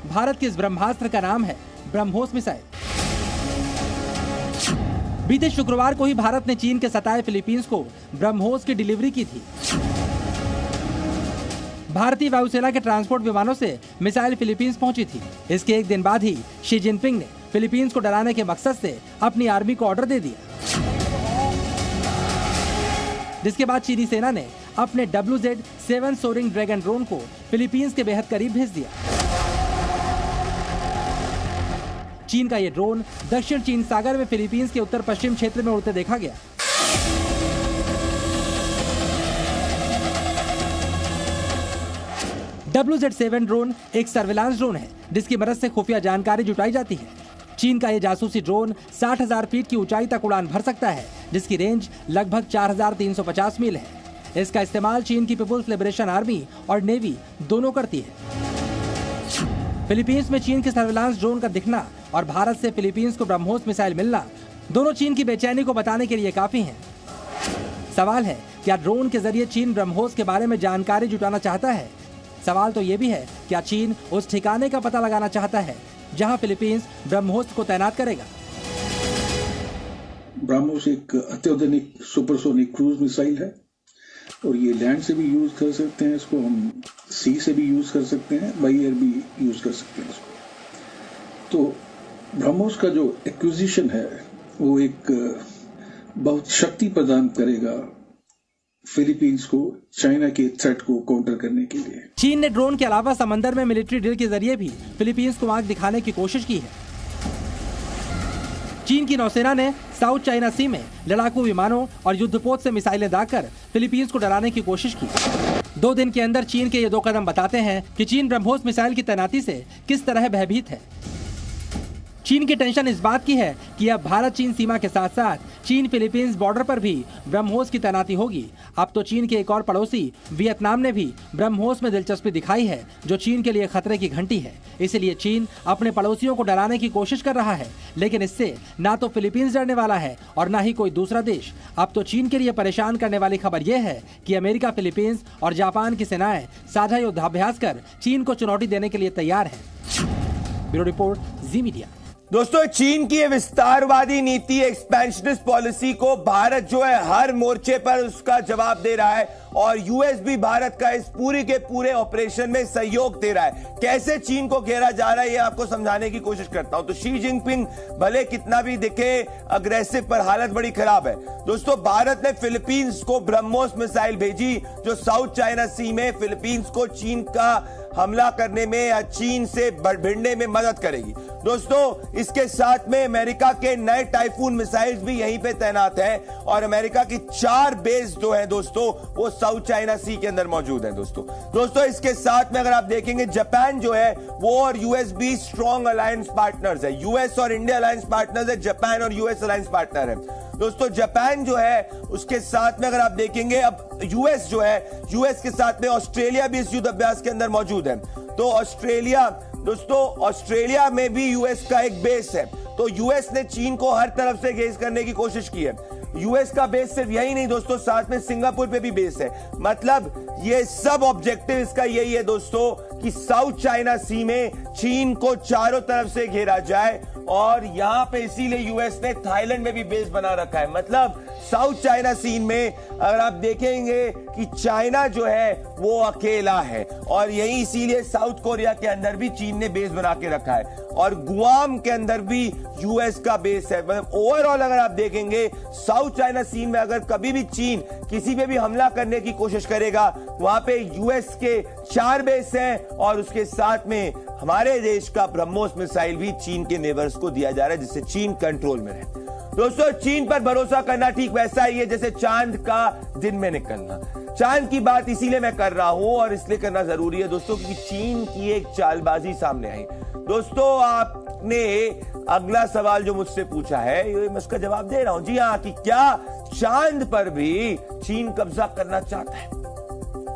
भारत के इस ब्रह्मास्त्र का नाम है ब्रह्मोस मिसाइल। बीते शुक्रवार को ही भारत ने चीन के सताए फिलीपींस को ब्रह्मोस की डिलीवरी की थी। भारतीय वायुसेना के ट्रांसपोर्ट विमानों से मिसाइल फिलीपींस पहुंची थी। इसके एक दिन बाद ही शी जिनपिंग ने फिलीपींस को डराने के मकसद से अपनी आर्मी को ऑर्डर दे दिया, जिसके बाद चीनी सेना ने अपने WZ-7 सोरिंग ड्रैगन ड्रोन को फिलीपींस के बेहद करीब भेज दिया। चीन का यह ड्रोन दक्षिण चीन सागर में फिलीपींस के उत्तर पश्चिम क्षेत्र में उड़ते देखा गया। WZ-7 ड्रोन एक सर्विलांस ड्रोन है जिसकी मदद से खुफिया जानकारी जुटाई जाती है। चीन का यह जासूसी ड्रोन 60,000 फीट की ऊंचाई तक उड़ान भर सकता है, जिसकी रेंज लगभग 4,350 मील है। इसका इस्तेमाल चीन की पीपुल्स लिबरेशन आर्मी और नेवी दोनों करती है। फिलीपींस में चीन के सर्विलांस ड्रोन का दिखना और भारत से फिलीपींस को ब्रह्मोस मिसाइल मिलना दोनों चीन की बेचैनी को बताने के लिए काफी हैं। सवाल है, क्या ड्रोन के जरिए चीन ब्रह्मोस के बारे में जानकारी जुटाना चाहता है? सवाल तो ये भी है, क्या चीन उस ठिकाने का पता लगाना चाहता है जहां फिलीपींस ब्रह्मोस को तैनात करेगा? ब्रह्मोस एक अत्याधुनिक सुपरसोनिक क्रूज मिसाइल है और ये लैंड से भी यूज कर सकते हैं, इसको हम सी से भी यूज कर सकते हैं, बाई एयर भी यूज कर सकते हैं इसको। तो ब्रह्मोस का जो एक्विजिशन है वो एक बहुत शक्ति प्रदान करेगा फिलीपींस को चाइना के थ्रेट को काउंटर करने के लिए। चीन ने ड्रोन के अलावा समंदर में मिलिट्री ड्रिल के जरिए भी फिलीपींस को आंख दिखाने की कोशिश की है। चीन की नौसेना ने साउथ चाइना सी में लड़ाकू विमानों और युद्धपोत से मिसाइलें दागकर फिलीपींस को डराने की कोशिश की। 2 दिन के अंदर चीन के ये 2 कदम बताते हैं कि चीन ब्रह्मोस मिसाइल की तैनाती से किस तरह भयभीत है। चीन की टेंशन इस बात की है कि अब भारत चीन सीमा के साथ साथ चीन फिलीपींस बॉर्डर पर भी ब्रह्मोस की तैनाती होगी। अब तो चीन के एक और पड़ोसी वियतनाम ने भी ब्रह्मोस में दिलचस्पी दिखाई है, जो चीन के लिए खतरे की घंटी है। इसलिए चीन अपने पड़ोसियों को डराने की कोशिश कर रहा है, लेकिन इससे ना तो फिलीपींस डरने वाला है और ना ही कोई दूसरा देश। अब तो चीन के लिए परेशान करने वाली खबर यह है कि अमेरिका, फिलीपींस और जापान की सेनाएं साझा युद्धाभ्यास कर चीन को चुनौती देने के लिए तैयार है। ब्यूरो रिपोर्ट, जी मीडिया। दोस्तों, चीन की विस्तारवादी नीति, एक्सपेंशनिस्ट पॉलिसी को भारत जो है हर मोर्चे पर उसका जवाब दे रहा है और यूएस भी भारत का इस पूरी के पूरे ऑपरेशन में सहयोग दे रहा है। कैसे चीन को घेरा जा रहा है ये आपको समझाने की कोशिश करता हूं। तो शी जिनपिंग भले कितना भी दिखे अग्रेसिव, पर हालत बड़ी खराब है। दोस्तों, भारत ने फिलीपींस को ब्रह्मोस मिसाइल भेजी जो साउथ चाइना सी में फिलीपींस को चीन का हमला करने में या चीन से भिड़ने में मदद करेगी। दोस्तों, इसके साथ में अमेरिका के नए टाइफून मिसाइल्स भी यहीं पे तैनात हैं और अमेरिका की 4 बेस जो है दोस्तों वो साउथ चाइना सी के अंदर मौजूद है। दोस्तों इसके साथ में अगर आप देखेंगे जापान जो है वो और यूएस भी स्ट्रॉन्ग अलायंस पार्टनर्स है। यूएस और इंडिया अलायंस पार्टनर्स है, जापान और यूएस अलायंस पार्टनर है। दोस्तों जापान जो है उसके साथ में अगर आप देखेंगे अब यूएस जो है, यूएस के साथ में ऑस्ट्रेलिया भी इस युद्ध अभ्यास के अंदर मौजूद है। तो ऑस्ट्रेलिया में भी यूएस का एक बेस है। तो यूएस ने चीन को हर तरफ से गेज करने की कोशिश की है। यूएस का बेस सिर्फ यही नहीं दोस्तों, साथ में सिंगापुर पे भी बेस है। मतलब ये सब ऑब्जेक्टिव इसका यही है दोस्तों कि साउथ चाइना सी में चीन को चारों तरफ से घेरा जाए और यहां पे इसीलिए यूएस ने थाईलैंड में भी बेस बना रखा है। मतलब साउथ चाइना सीन में अगर आप देखेंगे कि चाइना जो है वो अकेला है और यही इसीलिए साउथ कोरिया के अंदर भी चीन ने बेस बना के रखा है और गुआम के अंदर भी यूएस का बेस है। मतलब ओवरऑल अगर आप देखेंगे साउथ चाइना सीन में अगर कभी भी चीन किसी पे भी हमला करने की कोशिश करेगा वहां पे यूएस के 4 बेस हैं और उसके साथ में हमारे देश का ब्रह्मोस मिसाइल भी चीन के नेबर्स को दिया जा रहा है जिससे चीन कंट्रोल में रहे। दोस्तों चीन पर भरोसा करना ठीक वैसा ही है जैसे चांद का दिन में निकलना। चांद की बात इसीलिए मैं कर रहा हूं और इसलिए करना जरूरी है दोस्तों क्योंकि चीन की एक चालबाजी सामने आई। दोस्तों आपने अगला सवाल जो मुझसे पूछा है ये मैं उसका जवाब दे रहा हूं। जी हाँ, कि क्या चांद पर भी चीन कब्जा करना चाहता है।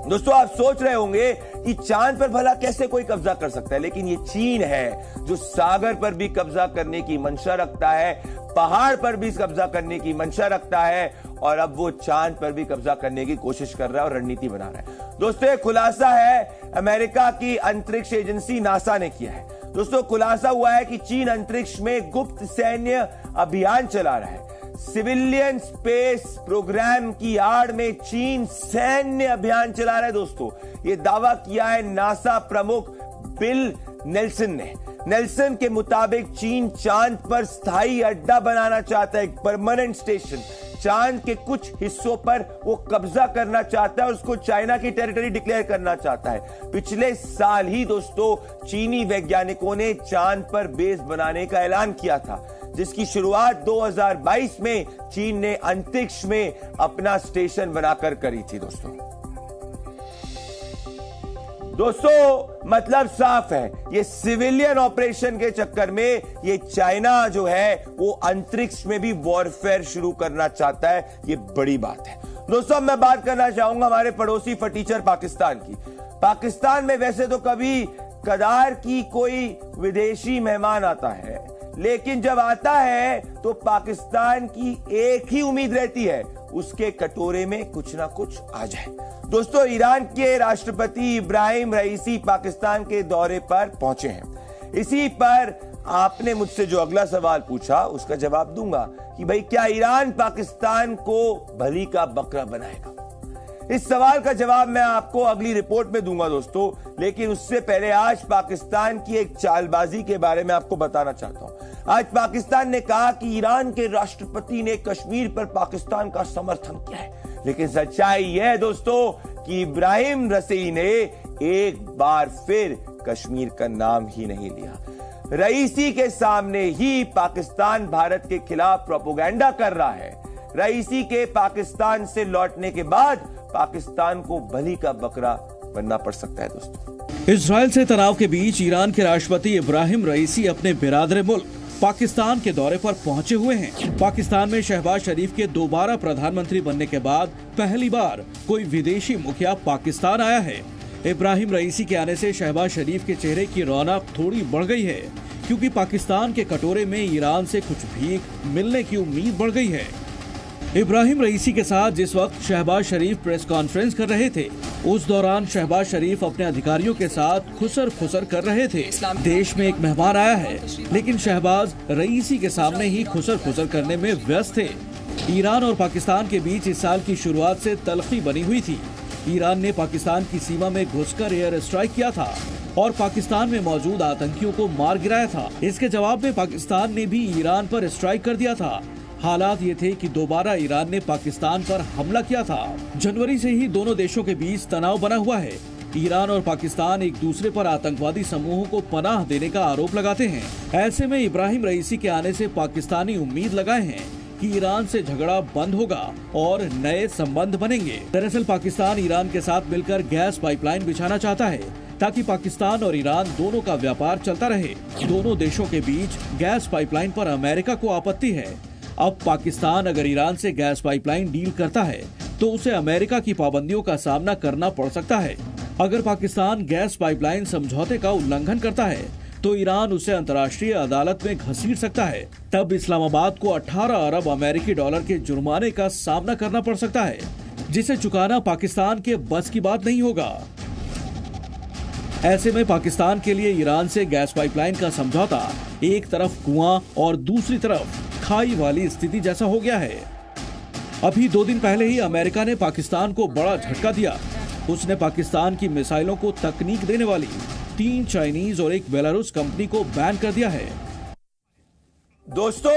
दोस्तों आप सोच रहे होंगे कि चांद पर भला कैसे कोई कब्जा कर सकता है, लेकिन ये चीन है जो सागर पर भी कब्जा करने की मंशा रखता है, पहाड़ पर भी कब्जा करने की मंशा रखता है और अब वो चांद पर भी कब्जा करने की कोशिश कर रहा है और रणनीति बना रहा है। दोस्तों ये खुलासा है अमेरिका की अंतरिक्ष एजेंसी नासा ने किया है। दोस्तों खुलासा हुआ है कि चीन अंतरिक्ष में गुप्त सैन्य अभियान चला रहा है। सिविलियन स्पेस प्रोग्राम की आड़ में चीन सैन्य अभियान चला रहा है। दोस्तों ये दावा किया है नासा प्रमुख बिल नेल्सन ने। नेल्सन के मुताबिक चीन चांद पर स्थायी अड्डा बनाना चाहता है, एक परमानेंट स्टेशन। चांद के कुछ हिस्सों पर वो कब्जा करना चाहता है और उसको चाइना की टेरिटरी डिक्लेयर करना चाहता है। पिछले साल ही दोस्तों चीनी वैज्ञानिकों ने चांद पर बेस बनाने का ऐलान किया था जिसकी शुरुआत 2022 में चीन ने अंतरिक्ष में अपना स्टेशन बनाकर करी थी। दोस्तों मतलब साफ है, ये सिविलियन ऑपरेशन के चक्कर में ये चाइना जो है वो अंतरिक्ष में भी वॉरफेयर शुरू करना चाहता है। ये बड़ी बात है। दोस्तों मैं बात करना चाहूंगा हमारे पड़ोसी फटीचर पाकिस्तान की। पाकिस्तान में वैसे तो कभी कदार की कोई विदेशी मेहमान आता है, लेकिन जब आता है तो पाकिस्तान की एक ही उम्मीद रहती है, उसके कटोरे में कुछ ना कुछ आ जाए। दोस्तों ईरान के राष्ट्रपति इब्राहिम रईसी पाकिस्तान के दौरे पर पहुंचे हैं। इसी पर आपने मुझसे जो अगला सवाल पूछा उसका जवाब दूंगा कि भाई क्या ईरान पाकिस्तान को बलि का बकरा बनाएगा। इस सवाल का जवाब मैं आपको अगली रिपोर्ट में दूंगा दोस्तों, लेकिन उससे पहले आज पाकिस्तान की एक चालबाजी के बारे में आपको बताना चाहता हूं। आज पाकिस्तान ने कहा कि ईरान के राष्ट्रपति ने कश्मीर पर पाकिस्तान का समर्थन किया है, लेकिन सच्चाई यह है दोस्तों कि इब्राहिम रईसी ने एक बार फिर कश्मीर का नाम ही नहीं लिया। रईसी के सामने ही पाकिस्तान भारत के खिलाफ प्रोपेगेंडा कर रहा है। रईसी के पाकिस्तान से लौटने के बाद पाकिस्तान को बलि का बकरा बनना पड़ सकता है। दोस्तों इजराइल से तनाव के बीच ईरान के राष्ट्रपति इब्राहिम रईसी अपने बिरादर मुल्क पाकिस्तान के दौरे पर पहुंचे हुए हैं। पाकिस्तान में शहबाज शरीफ के दोबारा प्रधानमंत्री बनने के बाद पहली बार कोई विदेशी मुखिया पाकिस्तान आया है। इब्राहिम रईसी के आने से शहबाज शरीफ के चेहरे की रौनक थोड़ी बढ़ गई है, क्योंकि पाकिस्तान के कटोरे में ईरान से कुछ भीख मिलने की उम्मीद बढ़ गई है। इब्राहिम रईसी के साथ जिस वक्त शहबाज शरीफ प्रेस कॉन्फ्रेंस कर रहे थे, उस दौरान शहबाज शरीफ अपने अधिकारियों के साथ खुसर फुसर कर रहे थे। देश में एक मेहमान आया है, लेकिन शहबाज रईसी के सामने ही खुसर फुसर करने में व्यस्त थे। ईरान और पाकिस्तान के बीच इस साल की शुरुआत से तलखी बनी हुई थी। ईरान ने पाकिस्तान की सीमा में घुसकर एयर स्ट्राइक किया था और पाकिस्तान में मौजूद आतंकियों को मार गिराया था। इसके जवाब में पाकिस्तान ने भी ईरान पर स्ट्राइक कर दिया था। हालात ये थे कि दोबारा ईरान ने पाकिस्तान पर हमला किया था। जनवरी से ही दोनों देशों के बीच तनाव बना हुआ है। ईरान और पाकिस्तान एक दूसरे पर आतंकवादी समूहों को पनाह देने का आरोप लगाते हैं। ऐसे में इब्राहिम रईसी के आने से पाकिस्तानी उम्मीद लगाए हैं कि ईरान से झगड़ा बंद होगा और नए संबंध बनेंगे। दरअसल पाकिस्तान ईरान के साथ मिलकर गैस पाइपलाइन बिछाना चाहता है ताकि पाकिस्तान और ईरान दोनों का व्यापार चलता रहे। दोनों देशों के बीच गैस पाइपलाइन पर अमेरिका को आपत्ति है। अब पाकिस्तान अगर ईरान से गैस पाइपलाइन डील करता है तो उसे अमेरिका की पाबंदियों का सामना करना पड़ सकता है। अगर पाकिस्तान गैस पाइपलाइन समझौते का उल्लंघन करता है तो ईरान उसे अंतर्राष्ट्रीय अदालत में घसीट सकता है। तब इस्लामाबाद को 18 अरब अमेरिकी डॉलर के जुर्माने का सामना करना पड़ सकता है, जिसे चुकाना पाकिस्तान के बस की बात नहीं होगा। ऐसे में पाकिस्तान के लिए ईरान से गैस पाइपलाइन का समझौता एक तरफ कुआं और दूसरी तरफ खाई वाली स्थिति जैसा हो गया है। अभी 2 दिन पहले ही अमेरिका ने पाकिस्तान को बड़ा झटका दिया। उसने पाकिस्तान की मिसाइलों को तकनीक देने वाली 3 चाइनीज और एक बेलारूस कंपनी को बैन कर दिया है। दोस्तों,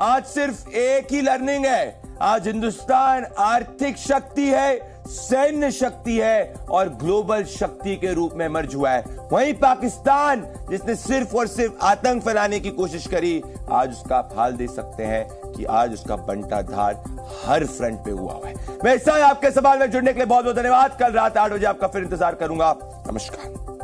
आज सिर्फ एक ही लर्निंग है। आज हिंदुस्तान आर्थिक शक्ति है, सैन्य शक्ति है और ग्लोबल शक्ति के रूप में मर्ज हुआ है। वहीं पाकिस्तान, जिसने सिर्फ और सिर्फ आतंक फैलाने की कोशिश करी, आज उसका आप हाल देख सकते हैं कि आज उसका बंटाधार हर फ्रंट पे हुआ है। मैं आपके सवाल में जुड़ने के लिए बहुत बहुत धन्यवाद। कल रात 8 बजे आपका फिर इंतजार करूंगा। नमस्कार।